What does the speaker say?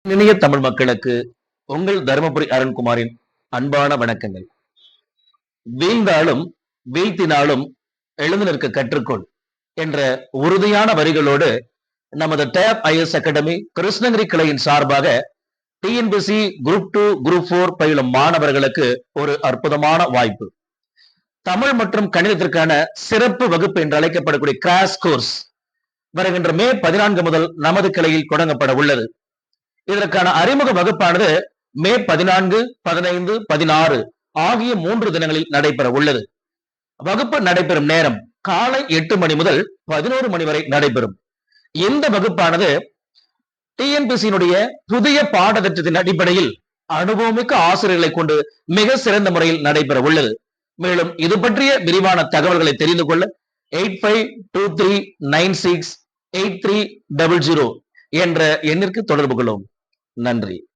இனிய தமிழ் மக்களுக்கு உங்கள் தருமபுரி அருண்குமாரின் அன்பான வணக்கங்கள். வீழ்ந்தாலும் வீழ்த்தினாலும் எழுந்து நிற்க கற்றுக்கொள் என்ற உறுதியான வரிகளோடு நமது டேப் ஐஎஸ் அகாடமி கிருஷ்ணகிரி கிளையின் சார்பாக டிஎன்பிசி குரூப் 2 குரூப் 4 பயிலும் மாணவர்களுக்கு ஒரு அற்புதமான வாய்ப்பு. தமிழ் மற்றும் கணிதத்திற்கான சிறப்பு வகுப்பு என்று அழைக்கப்படக்கூடிய கிராஷ் கோர்ஸ் வருகின்ற மே 14 முதல் நமது கிளையில் தொடங்கப்பட உள்ளது. இதற்கான அறிமுக வகுப்பானது மே 14, 15, 16 ஆகிய 3 தினங்களில் நடைபெற உள்ளது. வகுப்பு நடைபெறும் நேரம் காலை 8 மணி முதல் 11 மணி வரை நடைபெறும். இந்த வகுப்பானது டிஎன்பிசியினுடைய புதிய பாடத்திட்டத்தின் அடிப்படையில் அனுபவமிக்க ஆசிரியர்களை கொண்டு மிக சிறந்த முறையில் நடைபெற உள்ளது. மேலும் இது பற்றிய விரிவான தகவல்களை தெரிந்து கொள்ள 8523968300 என்ற எண்ணிற்கு தொடர்பு கொள்ளும். நன்றி.